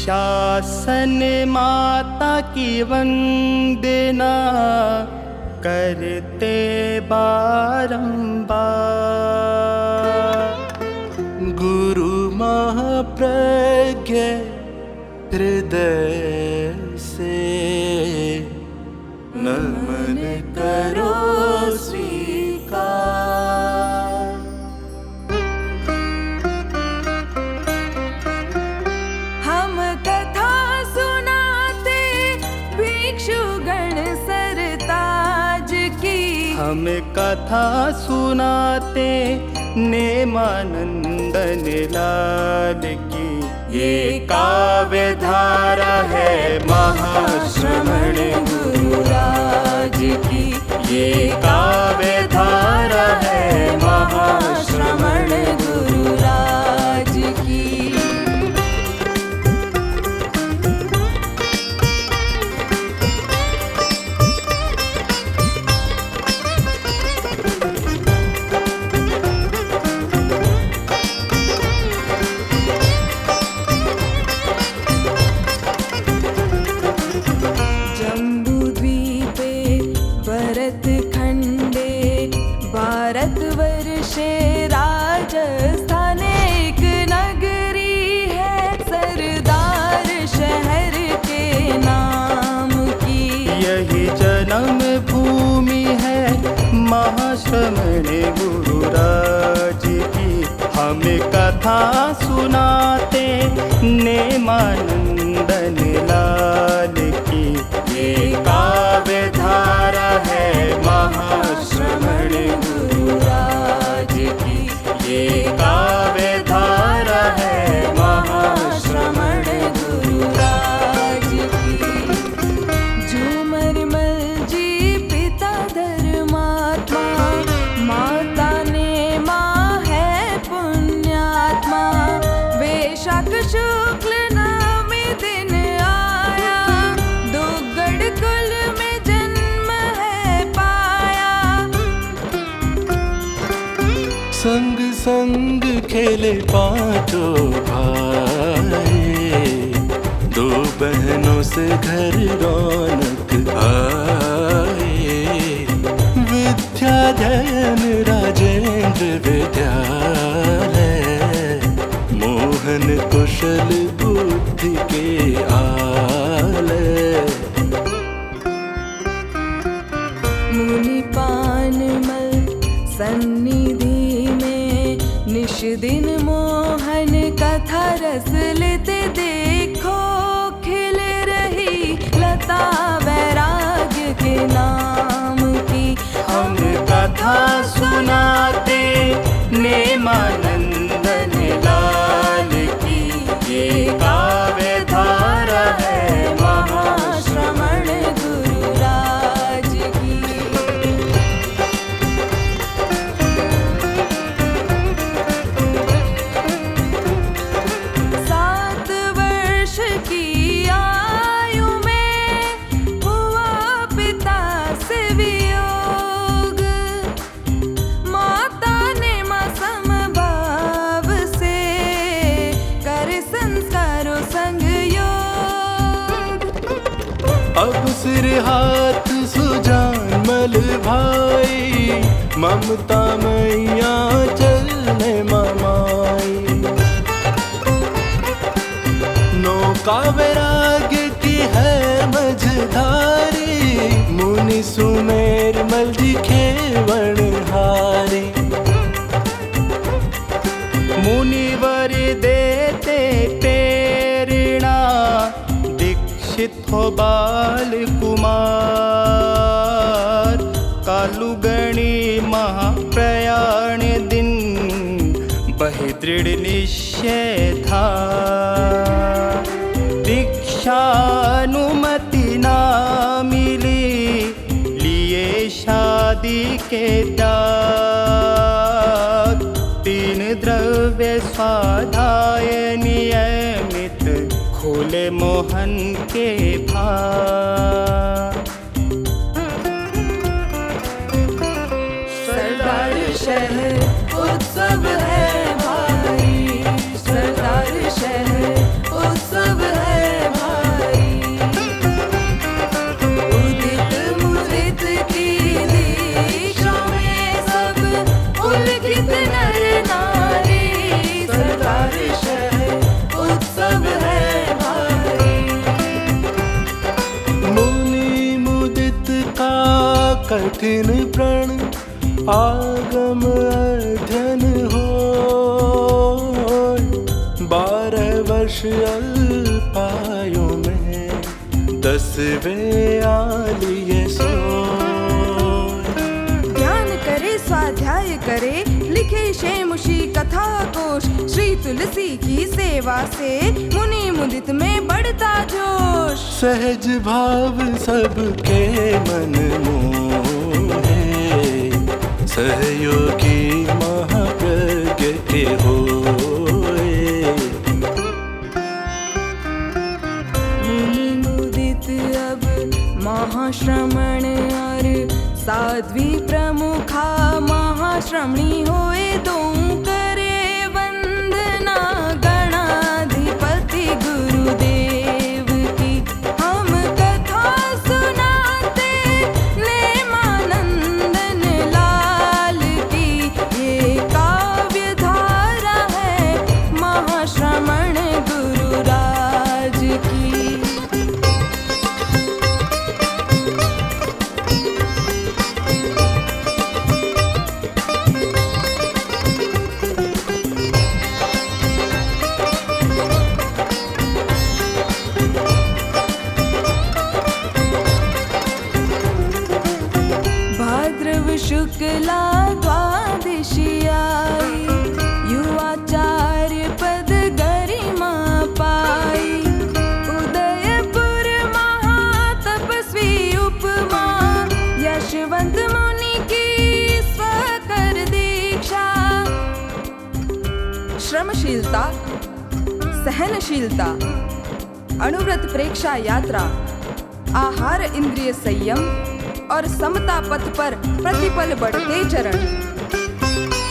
शासन माता की वंदना करते बारंबार। गुरु महाप्रज्ञ हृदय से नमन करो स्वीकार। हम कथा सुनाते भिक्षुगण सरताज की। हम कथा सुनाते नेमानंदन लाल की। ये काव्य धारा है महाश्रवण गुरुराज की। ये काव्य धारा है महाश्रवण गुरुराज की। भारतवर्षे राजस्थान एक नगरी है सरदार शहर के नाम की। यही जन्म भूमि है महाश्रवण गुरुराज की। हम कथा सुनाते नेमानंदन लाल की। ये काव्य धारा है महाश्रवण गुरुराज की। ये काव्य धारा है महाश्रवण गुरुराज की। झूमर मल जी पिता धर्मात्मा, माता ने माँ है पुण्यात्मा। वैशाख शुक्ल नवमी दिन आया, दुग्गड़ कुल में जन्म है पाया। संग संग खेले पांचों भाई, दो बहनों से घर रौनक आए। विद्याधयन राजेंद्र विद्यालय, मोहन कुशल बुद्धि के आलय। मुनि पानमल सन्निधि में निश दिन मोहन कथा रस लेते देखो। खिल रही लता वैराग्य के नाम की। हम कथा सुनाते नेमानंदन लाल की। ये काव्य धारा है महाश्रवण गुरुराज की। सात वर्ष की आयु में हुआ पिता से वियोग। माता ने समभाव से कर संस्कारों संग योग। अब सिर हाथ सुजान मल भाई, ममता मैया चलने ममाई। नौका वैराग्य की है मझधारी, मुनि सुमेर मल जी खेवण हारी। मुनिवर देते प्रेरणा, दीक्षित हो बाल कुमार। कालुगणी महाप्रयाण दिन, बहि दृढ़ निश्चय था। दीक्षानुमति ना मिली, लिए शादी के त्याग। तीन द्रव्य स्वाध्याय नियमित, खोले मोहन के भाग। सरदार शहर उत्सव है भाई, सरदार शहर उत्सव है प्रतिदिन प्रण आगम अध्ययन हो। 12 वर्ष अल्पायु में 10वें आलिये सो। ज्ञान करे स्वाध्याय करे लिखे शेमुषी कथा कोश। श्री तुलसी की सेवा से मुनि मुदित में बढ़ता जोश। सहज भाव सबके मन मोहे सहयोगी महाप्रज्ञ के होए। मुनि मुदित अब महाश्रमण और साध्वी प्रमुखा महाश्रमणी होए। दो करे वंदना गणाधिपति गुरुदेव की। हम कथा सुनाते नेमानंदन लाल की। ये काव्य धारा है महाश्रमण गुरुराज की। भाद्रव शुक्ला द्वादशी आई। युवाचार्य पद गरिमा पाई। उदयपुर महातपस्वी उपमा यशवंत मुनि की स्वकर दीक्षा। श्रमशीलता सहनशीलता अणुव्रत प्रेक्षा यात्रा आहार इंद्रिय संयम और समता पथ पर प्रतिपल बढ़ते चरण।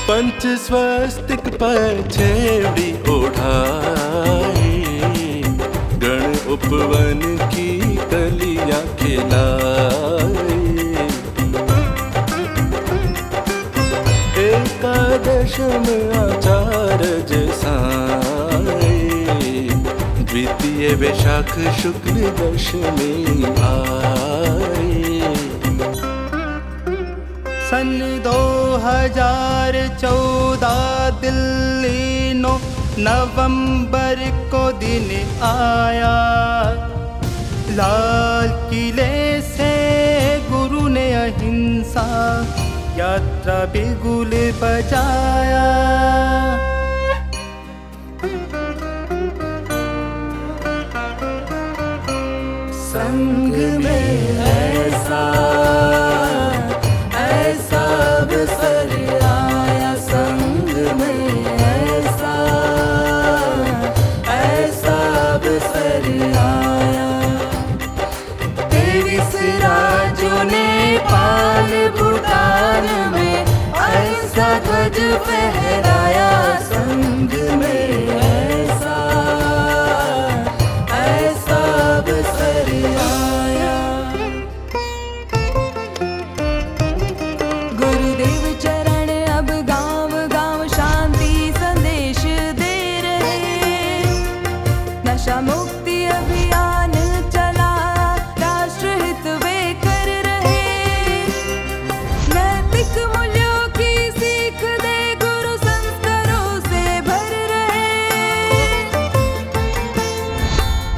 पंच स्वस्तिक पछेड़ी ओढ़ाई गण उपवन की कलियां खिलाई। एकादशम आचार्य साई द्वितीय वैशाख शुक्ल दशमी आई। सन 2014 दिल्ली 9 नवंबर को दिन आया। लाल किले से गुरु ने अहिंसा यात्रा बिगुल बजाया। संग में ऐसा अवसर आया। संग में ऐसा अवसर आया। 23 राज्यों ने पाल भूटान में ऐसा ध्वज फहराया। संग में ऐसा अवसर आया। गुरुदेव चरण अब गांव गांव शांति संदेश दे रहे। नशा मुक्ति अभियान चला राष्ट्र हित वे कर रहे। नैतिक मूल्यों की सीख दे गुरु संस्कारों से भर रहे।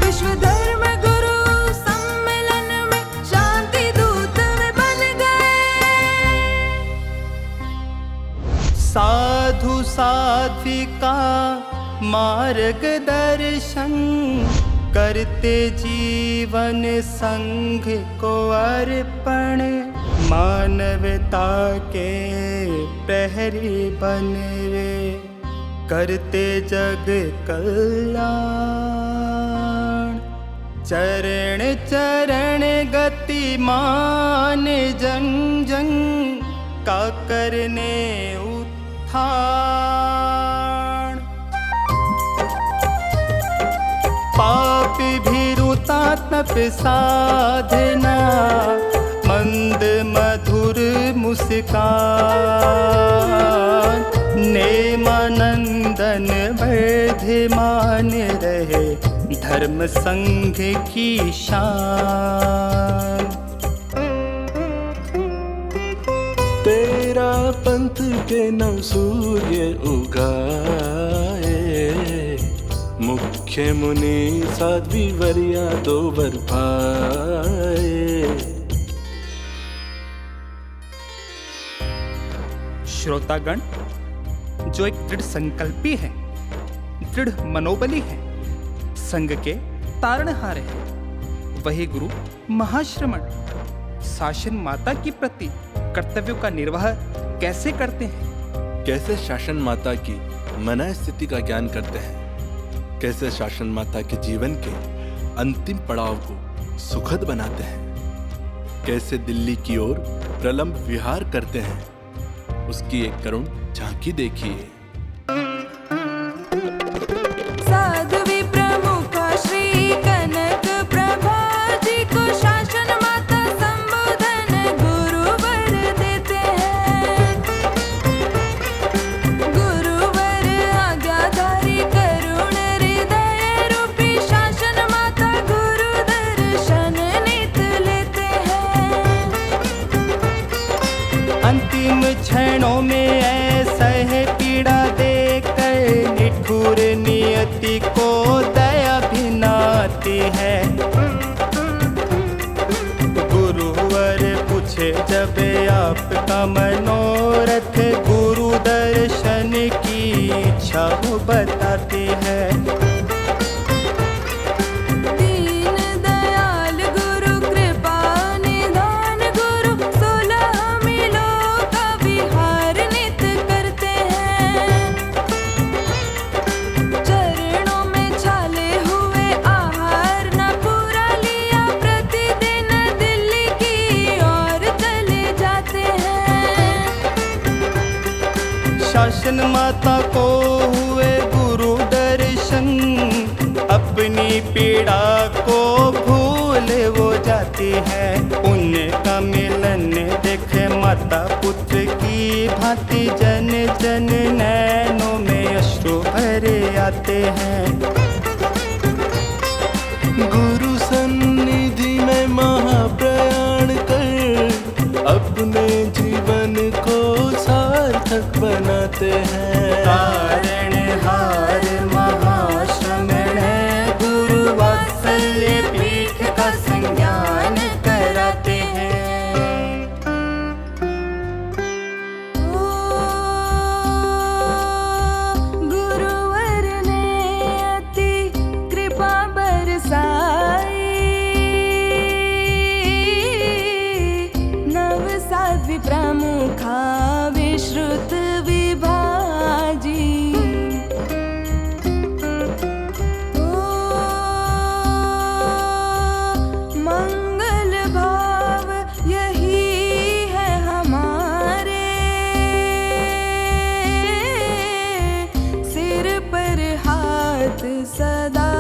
विश्व धर्म गुरु सम्मेलन में शांति दूत वे बन गए। साधु साध्विका मार्गदर्शन करते जीवन संघ को अर्पण। मानवता के प्रहरी बनवे करते जग कल्याण। चरण चरण गतिमान जंग जंग का करने उत्थान। पाप भीरुता तप साधना मंद मधुर मुस्कान। नेमानंदन वर्धमान रहे धर्म संघ की शान। पंथ के नव सूर्य उगाए, मुख्य मुनि साध्वी वरिया दो वर पाए। श्रोतागण, जो एक दृढ़ संकल्पी है, दृढ़ मनोबली है, संग के तारणहार है, वही गुरु महाश्रमण शासन माता की प्रति कर्तव्यों का निर्वाह कैसे करते हैं? कैसे शासन माता की मना स्थिति का ज्ञान करते हैं, कैसे शासन माता के जीवन के अंतिम पड़ाव को सुखद बनाते हैं, कैसे दिल्ली की ओर प्रलंब विहार करते हैं, उसकी एक करुण झांकी देखिए। साध्वी प्रमुख श्री कनक प्रभा जी को शासन माता संबोधन गुरुवर देते हैं। गुरुवर आज्ञाधारी करुण हृदय रूपी शासन माता गुरु दर्शन नित लेते हैं। अंतिम क्षणों में ऐसा है पीड़ा देकर निठुर नियति को दया भी नाती है। गुरुवर पूछे जब आपका मनोरथ, गुरु दर्शन की इच्छा वो बताते हैं। दीन दयाल गुरु कृपा निधान गुरु 16 मिलों का विहार नित करते हैं। चरणों में छाले हुए आहार न पूरा लिया, प्रतिदिन दिल्ली की ओर चले जाते हैं। शासन माता को हुए गुरु दर्शन, अपनी पीड़ा को भूल वो जाती है। उनका मिलन देखे माता पुत्र की भांति जन जन नैनों में अश्रु भरे आते हैं। गुरु सन्निधि में महाप्रयाण कर अपने जीवन को सार्थक बनाते हैं। तारणहार महाश्रमण गुरु वात्सल्य पीठ का संज्ञान कराते हैं। गुरुवर ने अति कृपा बरसाई, नव साध्वी प्रमुखा विश्रुत विभाजी। मंगल भाव यही है हमारे, सिर पर हाथ सदा